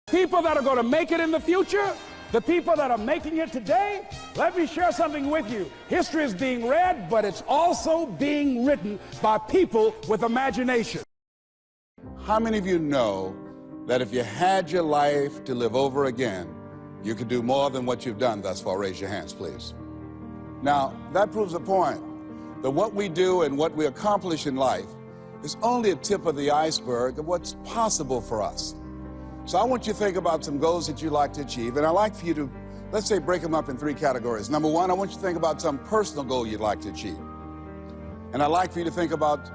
People that are going to make it in the future, the people that are making it today, let me share something with you. History is being read, but it's also being written by people with imagination. How many of you know that if you had your life to live over again, you could do more than what you've done thus far? Raise your hands, please. Now, that proves a point, that what we do and what we accomplish in life is only a tip of the iceberg of what's possible for us. So I want you to think about some goals that you'd like to achieve, and I'd like for you to, let's say, break them up in 3 categories. Number 1, I want you to think about some personal goal you'd like to achieve. And I'd like for you to think about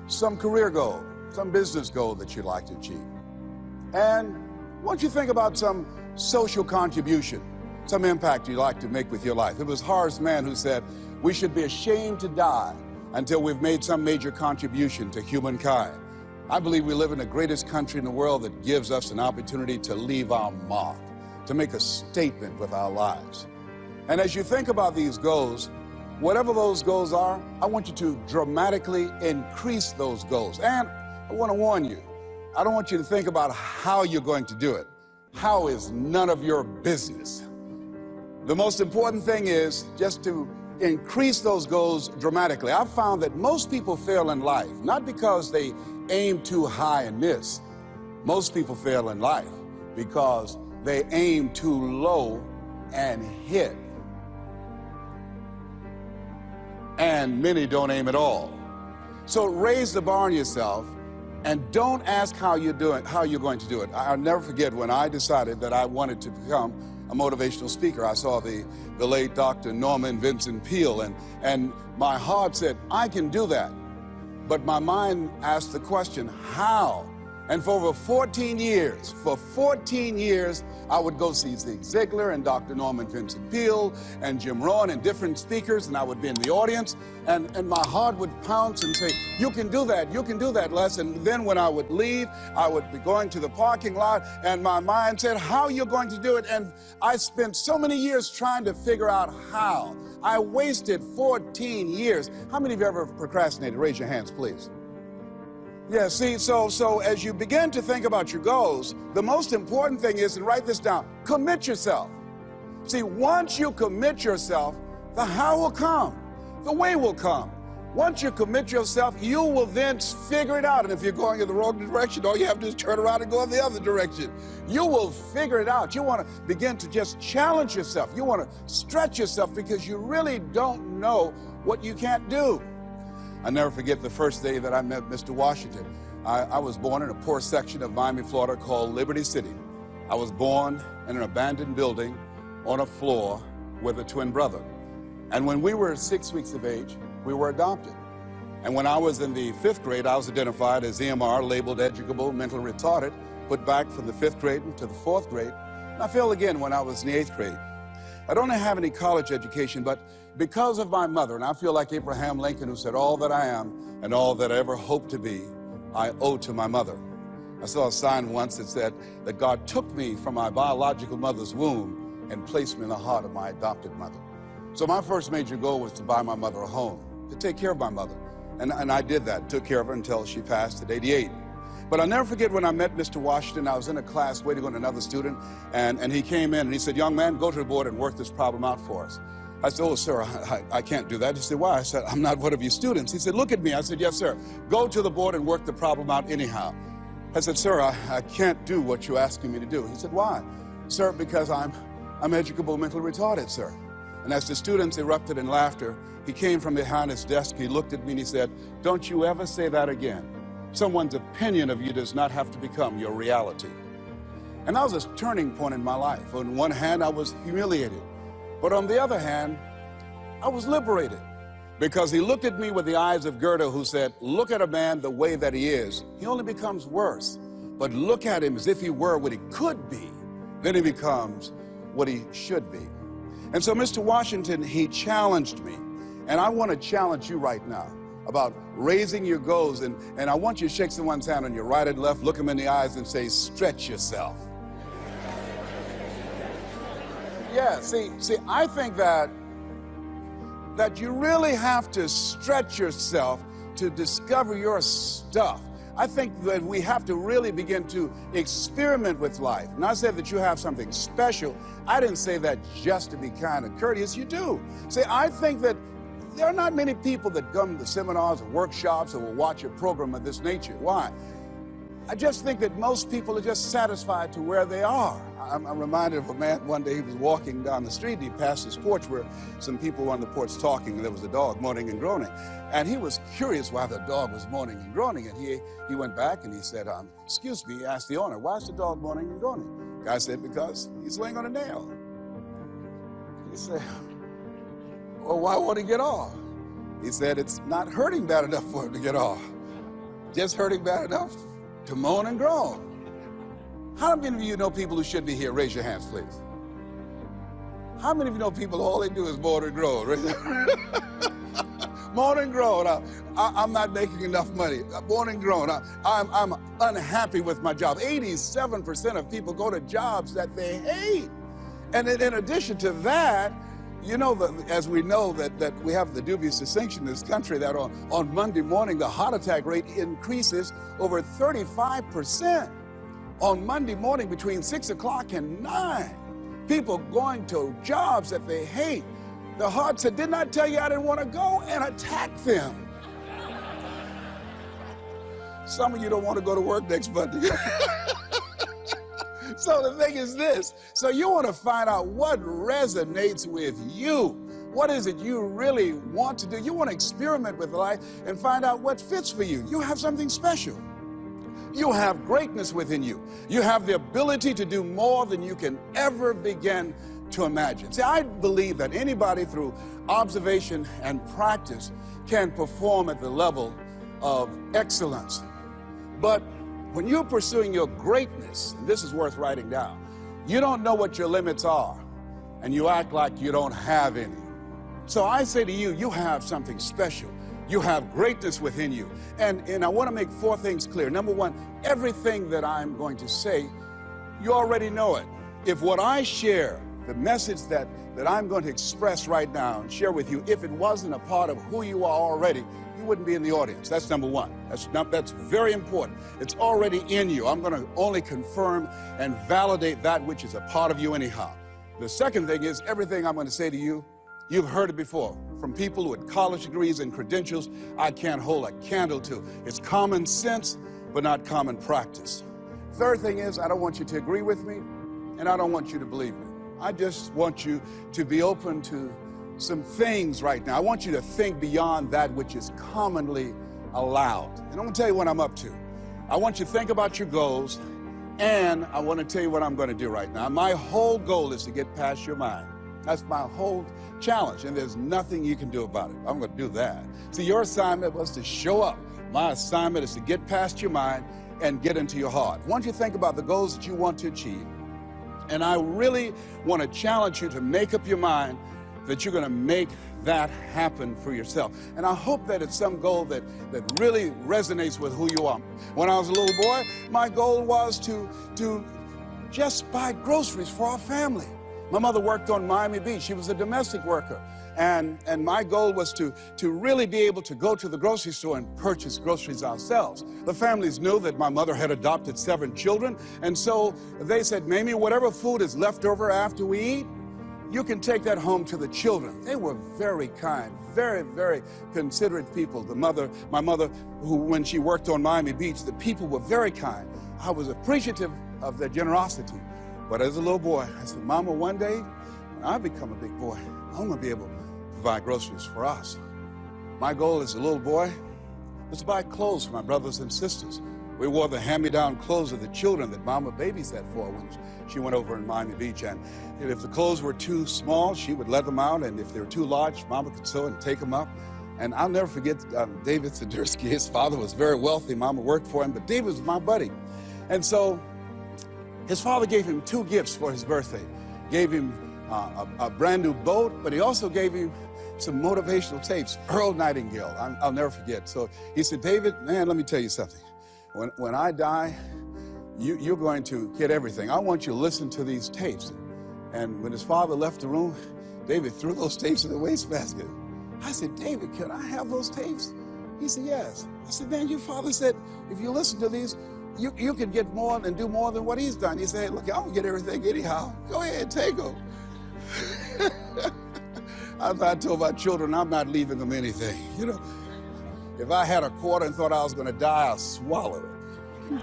some career goal, some business goal that you'd like to achieve. And I want you to think about some social contribution, some impact you'd like to make with your life. It was Horace Mann who said, we should be ashamed to die until we've made some major contribution to humankind. I believe we live in the greatest country in the world that gives us an opportunity to leave our mark, to make a statement with our lives. And as you think about these goals, whatever those goals are, I want you to dramatically increase those goals. And I want to warn you, I don't want you to think about how you're going to do it. How is none of your business. The most important thing is just to increase those goals dramatically. I've found that most people fail in life, not because they aim too high and miss. Most people fail in life because they aim too low and hit. And many don't aim at all. So raise the bar on yourself and don't ask how you're going to do it. I'll never forget when I decided that I wanted to become a motivational speaker. I saw the late Dr. Norman Vincent Peale, and my heart said, I can do that. But my mind asked the question, how? And for over 14 years, I would go see Zig Ziglar and Dr. Norman Vincent Peale and Jim Rohn and different speakers, and I would be in the audience, and my heart would pounce and say, you can do that, Les. And then when I would leave, I would be going to the parking lot, and my mind said, how are you going to do it? And I spent so many years trying to figure out how. I wasted 14 years. How many of you ever procrastinated? Raise your hands, please. Yeah, see, so as you begin to think about your goals, the most important thing is, and write this down, commit yourself. See, once you commit yourself, the how will come, the way will come. Once you commit yourself, you will then figure it out. And if you're going in the wrong direction, all you have to do is turn around and go in the other direction. You will figure it out. You want to begin to just challenge yourself. You want to stretch yourself because you really don't know what you can't do. I'll never forget the first day that I met Mr. Washington. I was born in a poor section of Miami, Florida called Liberty City. I was born in an abandoned building on a floor with a twin brother. And when we were 6 weeks of age, we were adopted. And when I was in the 5th grade, I was identified as EMR, labeled educable, mentally retarded, put back from the 5th grade into the 4th grade. And I failed again when I was in the 8th grade. I don't have any college education, but because of my mother, and I feel like Abraham Lincoln, who said, all that I am and all that I ever hope to be, I owe to my mother. I saw a sign once that said that God took me from my biological mother's womb and placed me in the heart of my adopted mother. So my first major goal was to buy my mother a home, to take care of my mother. And I did that, took care of her until she passed at 88. But I'll never forget when I met Mr. Washington. I was in a class waiting on another student, and he came in and he said, young man, go to the board and work this problem out for us. I said, oh, sir, I can't do that. He said, why? I said, I'm not one of your students. He said, look at me. I said, yes, sir. Go to the board and work the problem out anyhow. I said, sir, I can't do what you're asking me to do. He said, why? Sir, because I'm educable, mentally retarded, sir. And as the students erupted in laughter, he came from behind his desk, he looked at me and he said, don't you ever say that again. Someone's opinion of you does not have to become your reality. And that was a turning point in my life. On one hand, I was humiliated. But on the other hand, I was liberated. Because he looked at me with the eyes of Goethe, who said, look at a man the way that he is. He only becomes worse. But look at him as if he were what he could be. Then he becomes what he should be. And so Mr. Washington, he challenged me. And I want to challenge you right now about raising your goals. And I want you to shake someone's hand on your right and left, look them in the eyes and say, stretch yourself. Yeah, see, I think that you really have to stretch yourself to discover your stuff. I think that we have to really begin to experiment with life. And I said that you have something special. I didn't say that just to be kind and courteous. You do. See, I think that there are not many people that come to seminars or workshops or will watch a program of this nature. Why? I just think that most people are just satisfied to where they are. I'm reminded of a man one day. He was walking down the street and he passed his porch where some people were on the porch talking, and there was a dog moaning and groaning. And he was curious why the dog was moaning and groaning. And he went back and he said, excuse me, he asked the owner, why is the dog moaning and groaning? The guy said, because he's laying on a nail. He said, well, why won't he get off? He said, it's not hurting bad enough for him to get off. Just hurting bad enough to moan and groan. How many of you know people who should be here? Raise your hands, please. How many of you know people, all they do is moan and groan? Moan and groan. I'm not making enough money. Moan and groan. I'm unhappy with my job. 87% of people go to jobs that they hate. And in addition to that, you know, as we know that we have the dubious distinction in this country that on Monday morning, the heart attack rate increases over 35%. On Monday morning between 6 o'clock and 9, people going to jobs that they hate. The heart said, didn't I tell you I didn't want to go? And attack them. Some of you don't want to go to work next Monday. So the thing is this. So you want to find out what resonates with you. What is it you really want to do? You want to experiment with life and find out what fits for you. You have something special. You have greatness within you. You have the ability to do more than you can ever begin to imagine. See, I believe that anybody through observation and practice can perform at the level of excellence. But when you're pursuing your greatness, and this is worth writing down, you don't know what your limits are, and you act like you don't have any. So I say to you, you have something special. You have greatness within you. And I want to make 4 things clear. Number 1, everything that I'm going to say, you already know it. If what I share, the message that I'm going to express right now and share with you, if it wasn't a part of who you are already, you wouldn't be in the audience. That's number 1. That's very important. It's already in you. I'm going to only confirm and validate that which is a part of you anyhow. The second thing is, everything I'm going to say to you, you've heard it before from people with college degrees and credentials I can't hold a candle to. It's common sense, but not common practice. Third thing is, I don't want you to agree with me, and I don't want you to believe me. I just want you to be open to some things right now. I want you to think beyond that which is commonly allowed. And I'm going to tell you what I'm up to. I want you to think about your goals, and I want to tell you what I'm going to do right now. My whole goal is to get past your mind. That's my whole challenge, and there's nothing you can do about it. I'm going to do that. See, your assignment was to show up. My assignment is to get past your mind and get into your heart. I want you to think about the goals that you want to achieve, and I really want to challenge you to make up your mind that you're going to make that happen for yourself. And I hope that it's some goal that really resonates with who you are. When I was a little boy, my goal was to just buy groceries for our family. My mother worked on Miami Beach. She was a domestic worker. And my goal was to really be able to go to the grocery store and purchase groceries ourselves. The families knew that my mother had adopted 7 children. And so they said, Mamie, whatever food is left over after we eat, you can take that home to the children. They were very kind, very, very considerate people. My mother, who when she worked on Miami Beach, the people were very kind. I was appreciative of their generosity. But as a little boy, I said, Mama, one day, when I become a big boy, I'm going to be able to provide groceries for us. My goal as a little boy was to buy clothes for my brothers and sisters. We wore the hand-me-down clothes of the children that Mama babysat for when she went over in Miami Beach. And if the clothes were too small, she would let them out. And if they were too large, Mama could sew and take them up. And I'll never forget David Sadursky. His father was very wealthy. Mama worked for him, but David was my buddy. And so his father gave him 2 gifts for his birthday. Gave him a brand new boat, but he also gave him some motivational tapes. Earl Nightingale, I'll never forget. So he said, David, man, let me tell you something. When I die, you're going to get everything. I want you to listen to these tapes. And when his father left the room, David threw those tapes in the wastebasket. I said, David, can I have those tapes? He said, yes. I said, man, your father said, if you listen to these, you could get more and do more than what he's done. He said, hey, look, I don't get everything anyhow. Go ahead, take them. I told my children, I'm not leaving them anything. You know, if I had a quarter and thought I was going to die, I'll swallow it.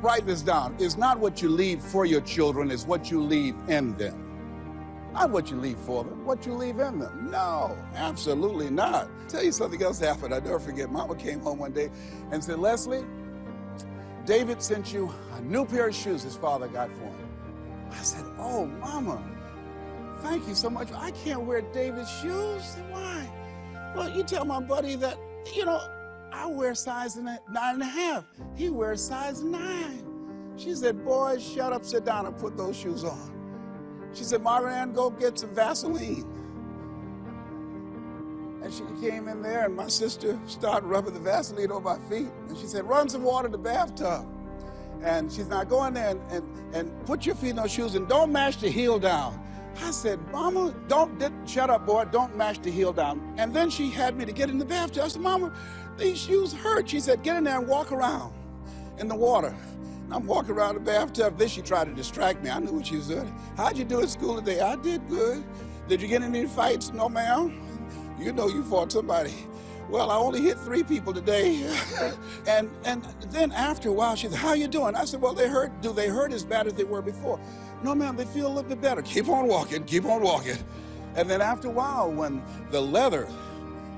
Write this down. It's not what you leave for your children, it's what you leave in them. Not what you leave for them, what you leave in them. No, absolutely not. I'll tell you something else happened. I'll never forget. Mama came home one day and said, Leslie, David sent you a new pair of shoes his father got for him. I said, oh, Mama, thank you so much. I can't wear David's shoes. I said, why? Well, you tell my buddy that, you know, I wear size 9.5. He wears size 9. She said, boy, shut up, sit down, and put those shoes on. She said, Marianne, go get some Vaseline. And she came in there, and my sister started rubbing the Vaseline on my feet. And she said, run some water in the bathtub. And she's now go in there and put your feet in those shoes and don't mash the heel down. I said, Mama, shut up, boy, don't mash the heel down. And then she had me to get in the bathtub. I said, Mama, these shoes hurt. She said, get in there and walk around in the water. And I'm walking around the bathtub. Then she tried to distract me. I knew what she was doing. How'd you do at school today? I did good. Did you get in any fights? No, ma'am. You know you fought somebody. Well, I only hit 3 people today. and then after a while, she said, how you doing? I said, well, they hurt. Do they hurt as bad as they were before? No, ma'am, they feel a little bit better. Keep on walking, keep on walking. And then after a while, when the leather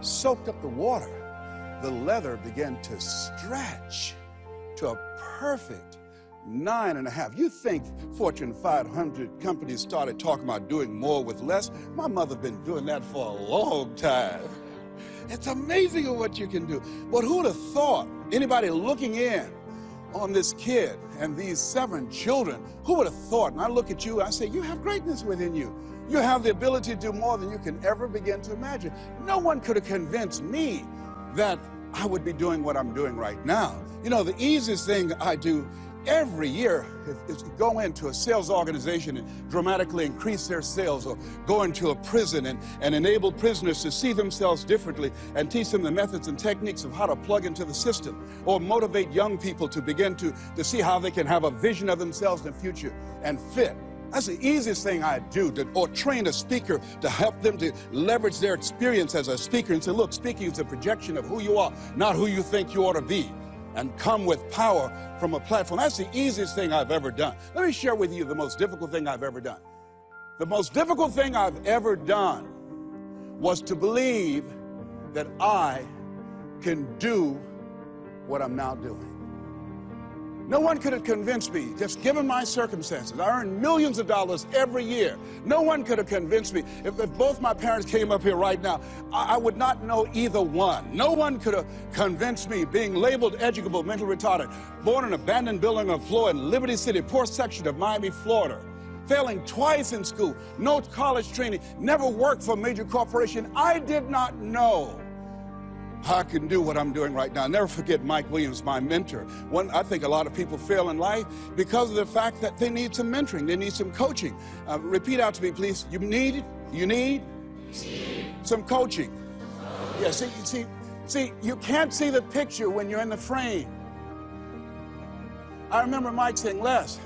soaked up the water, the leather began to stretch to a perfect 9.5. You think Fortune 500 companies started talking about doing more with less? My mother's been doing that for a long time. It's amazing what you can do. But who would have thought, anybody looking in on this kid and these 7 children, who would have thought? And I look at you, I say, you have greatness within you. You have the ability to do more than you can ever begin to imagine. No one could have convinced me that I would be doing what I'm doing right now. You know, the easiest thing I do every year is go into a sales organization and dramatically increase their sales, or go into a prison and enable prisoners to see themselves differently and teach them the methods and techniques of how to plug into the system, or motivate young people to begin to see how they can have a vision of themselves in the future and fit. That's the easiest thing I do, or train a speaker to help them to leverage their experience as a speaker and say, look, speaking is a projection of who you are, not who you think you ought to be, and come with power from a platform. That's the easiest thing I've ever done. Let me share with you the most difficult thing I've ever done. The most difficult thing I've ever done was to believe that I can do what I'm now doing. No one could have convinced me, just given my circumstances. I earn millions of dollars every year. No one could have convinced me. If both my parents came up here right now, I would not know either one. No one could have convinced me, being labeled educable, mental retarded, born in an abandoned building on the floor in Liberty City, poor section of Miami, Florida, failing twice in school, no college training, never worked for a major corporation. I did not know I can do what I'm doing right now. I'll never forget Mike Williams, my mentor. I think a lot of people fail in life because of the fact that they need some mentoring, they need some coaching. Repeat out to me, please. You need some coaching. Yeah, see, you can't see the picture when you're in the frame. I remember Mike saying, Les,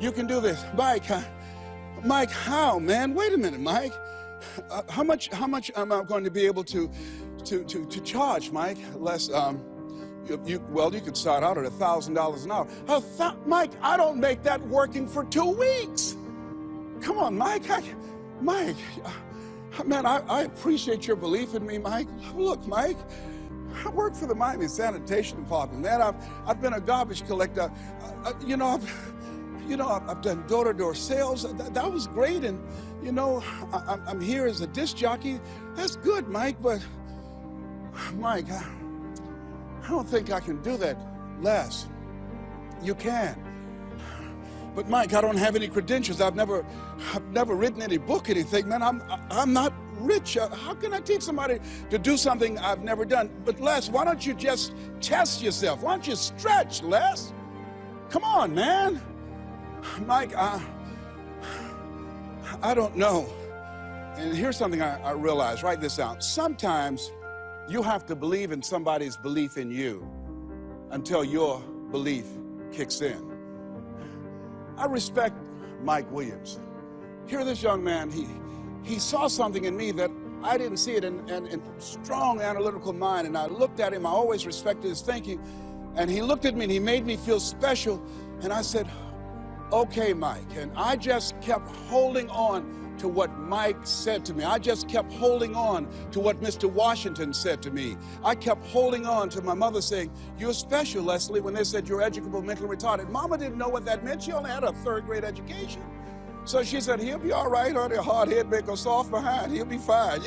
you can do this. Mike, how, man? Wait a minute, Mike. How much am I going to be able to charge, Mike? Les, you could start out at $1,000 an hour. Mike, I don't make that working for 2 weeks. Come on, Mike. Man, I appreciate your belief in me, Mike. Look, Mike, I work for the Miami Sanitation Department, man. I've been a garbage collector. I've done door-to-door sales. That was great, and I'm here as a disc jockey. That's good, Mike, but Mike, I don't think I can do that. Les, you can. But Mike, I don't have any credentials. I've never written any book, anything, man. I'm not rich. How can I teach somebody to do something I've never done? But Les, why don't you just test yourself? Why don't you stretch, Les? Come on, man. Mike, I don't know And here's something I realized, write this out. Sometimes you have to believe in somebody's belief in you until your belief kicks in. I respect Mike Williams. Here, this young man, he saw something in me that I didn't see it in strong analytical mind, and I looked at him. I always respected his thinking, and he looked at me and he made me feel special, and I said, okay, Mike. And I just kept holding on to what Mike said to me. I just kept holding on to what Mr. Washington said to me. I kept holding on to my mother saying, you're special, Leslie, when they said you're educable, mentally retarded. Mama didn't know what that meant. She only had a third-grade education. So she said, he'll be all right, honey. A hard head make a soft behind. He'll be fine.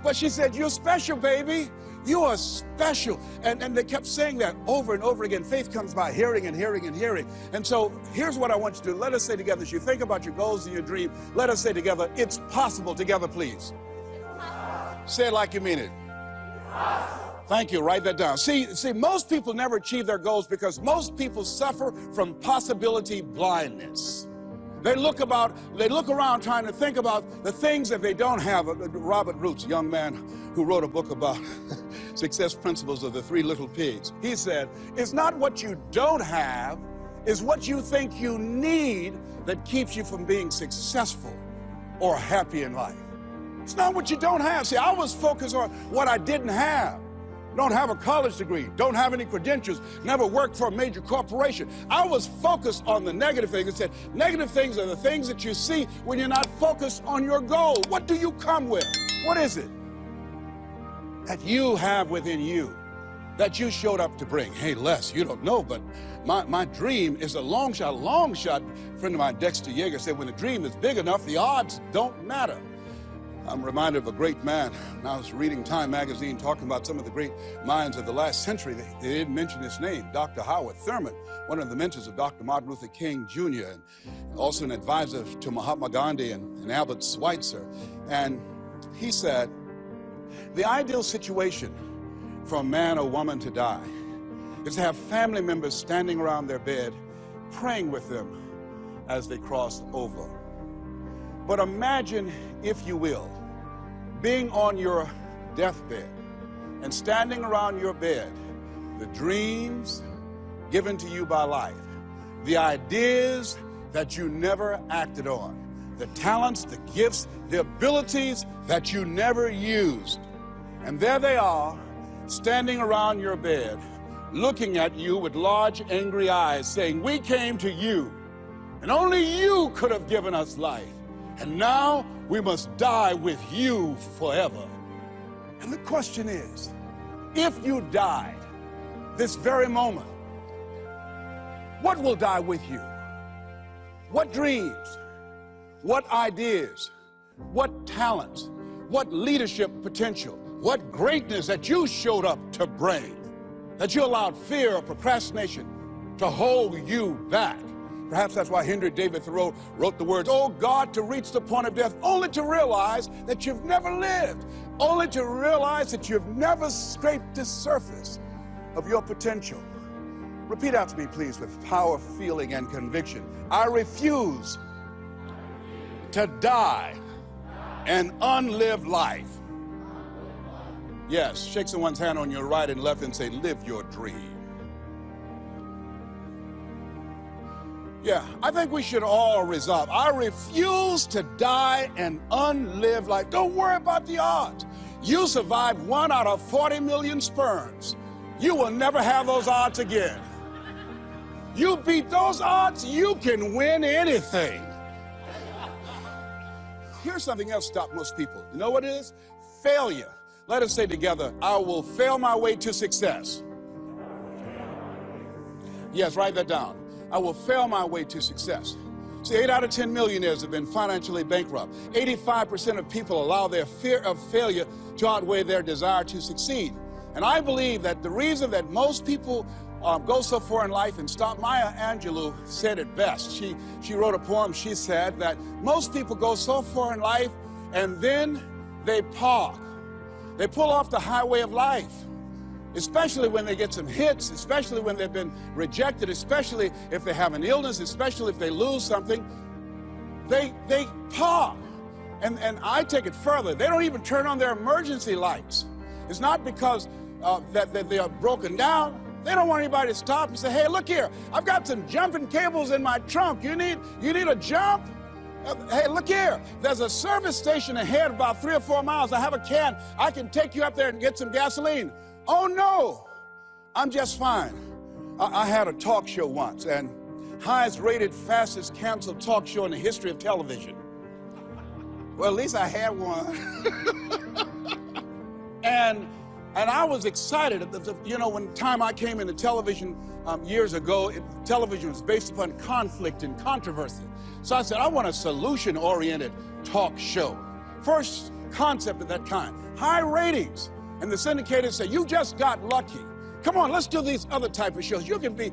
But she said, you're special, baby. You are special. And they kept saying that over and over again. Faith comes by hearing and hearing and hearing. And so here's what I want you to do. Let us say together, as you think about your goals and your dream, let us say together, it's possible. Together, please. Say it like you mean it. Thank you. Write that down. See, most people never achieve their goals because most people suffer from possibility blindness. They look around trying to think about the things that they don't have. Robert Roots, a young man who wrote a book about success principles of the 3 little pigs. He said, it's not what you don't have, it's what you think you need that keeps you from being successful or happy in life. It's not what you don't have. See, I was focused on what I didn't have. Don't have a college degree, don't have any credentials, never worked for a major corporation. I was focused on the negative things. It said, negative things are the things that you see when you're not focused on your goal. What do you come with? What is it that you have within you that you showed up to bring? Hey, Les, you don't know, but my dream is a long shot. A friend of mine, Dexter Yeager, said, when the dream is big enough, the odds don't matter. I'm reminded of a great man. When I was reading Time magazine talking about some of the great minds of the last century, they didn't mention his name, Dr. Howard Thurman, one of the mentors of Dr. Martin Luther King Jr., and also an advisor to Mahatma Gandhi and Albert Schweitzer. And he said, the ideal situation for a man or woman to die is to have family members standing around their bed praying with them as they cross over. But imagine, if you will, being on your deathbed and standing around your bed, the dreams given to you by life, the ideas that you never acted on, the talents, the gifts, the abilities that you never used. And there they are, standing around your bed, looking at you with large, angry eyes, saying, we came to you, and only you could have given us life. And now we must die with you forever. And the question is, if you died this very moment, what will die with you? What dreams? What ideas? What talents? What leadership potential? What greatness that you showed up to bring, that you allowed fear or procrastination to hold you back? Perhaps that's why Henry David Thoreau wrote the words, oh God, to reach the point of death, only to realize that you've never lived, only to realize that you've never scraped the surface of your potential. Repeat after me, please, with power, feeling, and conviction. I refuse to die an unlived life. Yes, shake someone's hand on your right and left and say, live your dream. Yeah, I think we should all resolve. I refuse to die an unlived life. Don't worry about the odds. You survived 1 out of 40 million sperms. You will never have those odds again. You beat those odds, you can win anything. Here's something else stops most people. You know what it is? Failure. Let us say together, I will fail my way to success. Yes, write that down. I will fail my way to success. See, 8 out of 10 millionaires have been financially bankrupt. 85% of people allow their fear of failure to outweigh their desire to succeed. And I believe that the reason that most people go so far in life, and Maya Angelou said it best. She wrote a poem. She said that most people go so far in life and then they park. They pull off the highway of life. Especially when they get some hits, especially when they've been rejected, especially if they have an illness, especially if they lose something. they park. And I take it further. They don't even turn on their emergency lights. It's not because that they are broken down. They don't want anybody to stop and say, hey, look here, I've got some jumping cables in my trunk. You need a jump? Hey, look here, there's a service station ahead about 3 or 4 miles. I have a can. I can take you up there and get some gasoline. Oh, no, I'm just fine. I had a talk show once, and highest rated, fastest canceled talk show in the history of television. Well, at least I had one. and I was excited. You know, when time I came into television years ago, television was based upon conflict and controversy. So I said, I want a solution-oriented talk show. First concept of that kind. High ratings. And the syndicators say, you just got lucky. Come on, let's do these other type of shows. You can be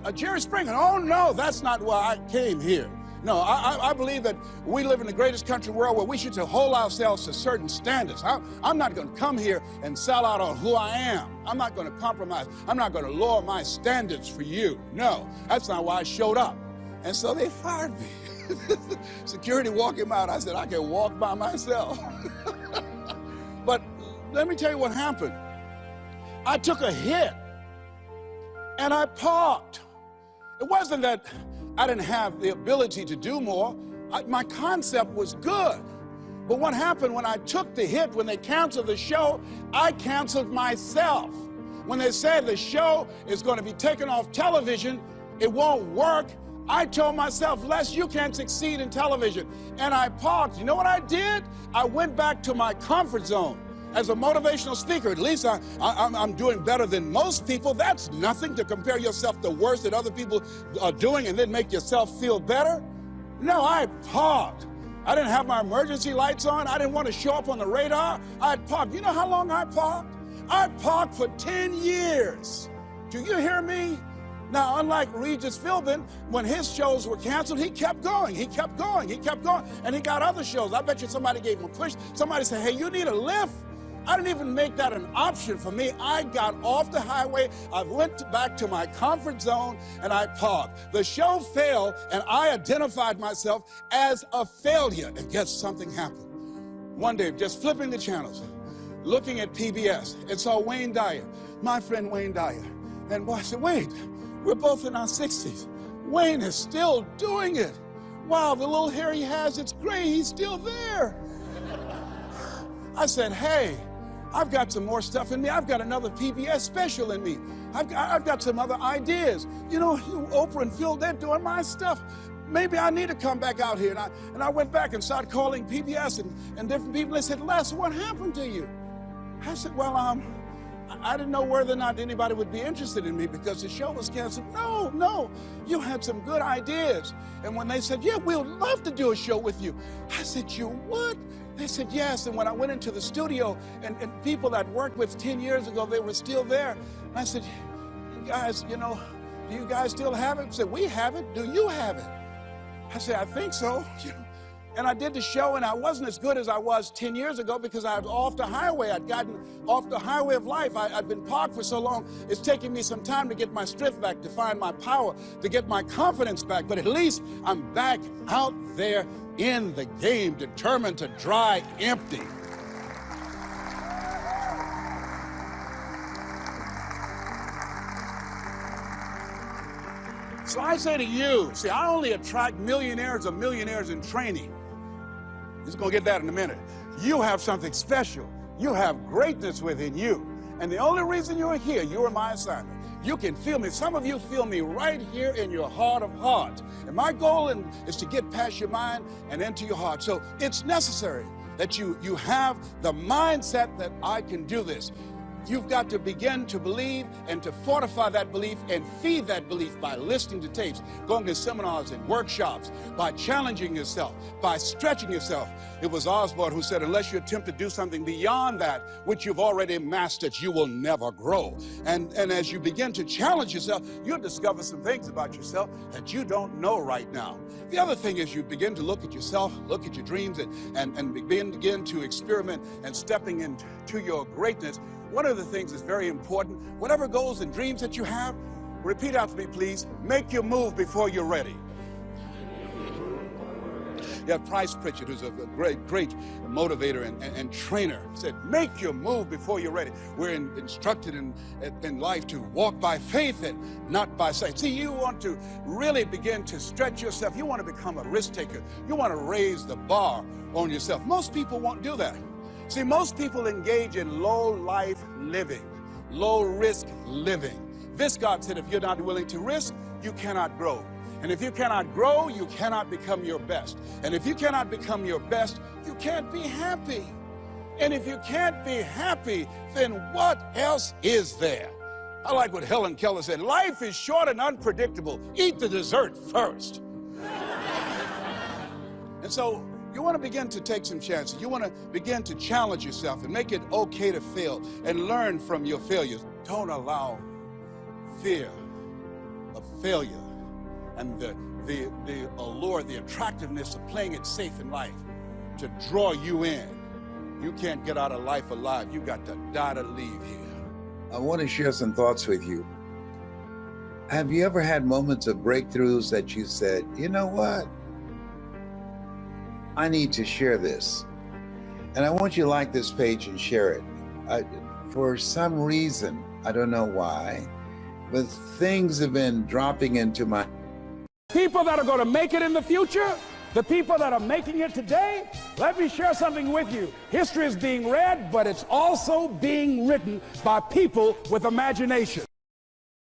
a Jerry Springer. Oh, no, that's not why I came here. No, I believe that we live in the greatest country in the world where we should hold ourselves to certain standards. I'm not going to come here and sell out on who I am. I'm not going to compromise. I'm not going to lower my standards for you. No, that's not why I showed up. And so they fired me. Security walked him out. I said, I can walk by myself. But let me tell you what happened. I took a hit and I parked. It wasn't that I didn't have the ability to do more. My concept was good. But what happened when I took the hit, when they canceled the show, I canceled myself. When they said the show is going to be taken off television, it won't work, I told myself, Les, you can't succeed in television. And I parked. You know what I did? I went back to my comfort zone. As a motivational speaker, at least I'm doing better than most people. That's nothing to compare yourself to worse that other people are doing and then make yourself feel better. No, I parked. I didn't have my emergency lights on. I didn't want to show up on the radar. I parked. You know how long I parked? I parked for 10 years. Do you hear me? Now, unlike Regis Philbin, when his shows were canceled, he kept going, he kept going, he kept going, and he got other shows. I bet you somebody gave him a push. Somebody said, hey, you need a lift. I didn't even make that an option for me. I got off the highway, I went back to my comfort zone, and I parked. The show failed, and I identified myself as a failure. And guess something happened. One day, just flipping the channels, looking at PBS, and saw Wayne Dyer, my friend Wayne Dyer. And I said, Wayne, we're both in our 60s. Wayne is still doing it. Wow, the little hair he has, it's gray, he's still there. I said, hey, I've got some more stuff in me. I've got another PBS special in me. I've got some other ideas. You know, Oprah and Phil, they're doing my stuff. Maybe I need to come back out here. And I went back and started calling PBS and different people. They said, Les, what happened to you? I said, well, I didn't know whether or not anybody would be interested in me because the show was canceled. No, you had some good ideas. And when they said, yeah, we'd love to do a show with you, I said, you would? They said, yes. And when I went into the studio and people that worked with 10 years ago, they were still there. And I said, you guys, you know, do you guys still have it? They said, we have it. Do you have it? I said, I think so. And I did the show, and I wasn't as good as I was 10 years ago because I was off the highway. I'd gotten off the highway of life. I'd been parked for so long. It's taking me some time to get my strength back, to find my power, to get my confidence back. But at least I'm back out there in the game, determined to dry empty. So I say to you, see, I only attract millionaires or millionaires in training. Just gonna get that in a minute. You have something special. You have greatness within you. And the only reason you're here, you are my assignment. You can feel me. Some of you feel me right here in your heart of hearts. And my goal is to get past your mind and into your heart. So it's necessary that you have the mindset that I can do this. You've got to begin to believe and to fortify that belief and feed that belief by listening to tapes, going to seminars and workshops, by challenging yourself, by stretching yourself. It was Osborne who said, unless you attempt to do something beyond that which you've already mastered, you will never grow. And as you begin to challenge yourself, you'll discover some things about yourself that you don't know right now. The other thing is you begin to look at yourself, look at your dreams, and begin to experiment and stepping into your greatness. One of the things that's very important, whatever goals and dreams that you have, repeat after me, please. Make your move before you're ready. You have Price Pritchett, who's a great motivator and trainer, said, make your move before you're ready. We're instructed in life to walk by faith and not by sight. See, you want to really begin to stretch yourself. You want to become a risk taker. You want to raise the bar on yourself. Most people won't do that. See, most people engage in low-life living, low-risk living. Viscott said, if you're not willing to risk, you cannot grow. And if you cannot grow, you cannot become your best. And if you cannot become your best, you can't be happy. And if you can't be happy, then what else is there? I like what Helen Keller said, life is short and unpredictable. Eat the dessert first. And so you want to begin to take some chances. You want to begin to challenge yourself and make it okay to fail and learn from your failures. Don't allow fear of failure and the allure, the attractiveness of playing it safe in life to draw you in. You can't get out of life alive. You got to die to leave here. I want to share some thoughts with you. Have you ever had moments of breakthroughs that you said, you know what? I need to share this. And I want you to like this page and share it. For some reason, I don't know why, but things have been dropping into my... People that are going to make it in the future, the people that are making it today, let me share something with you. History is being read, but it's also being written by people with imagination.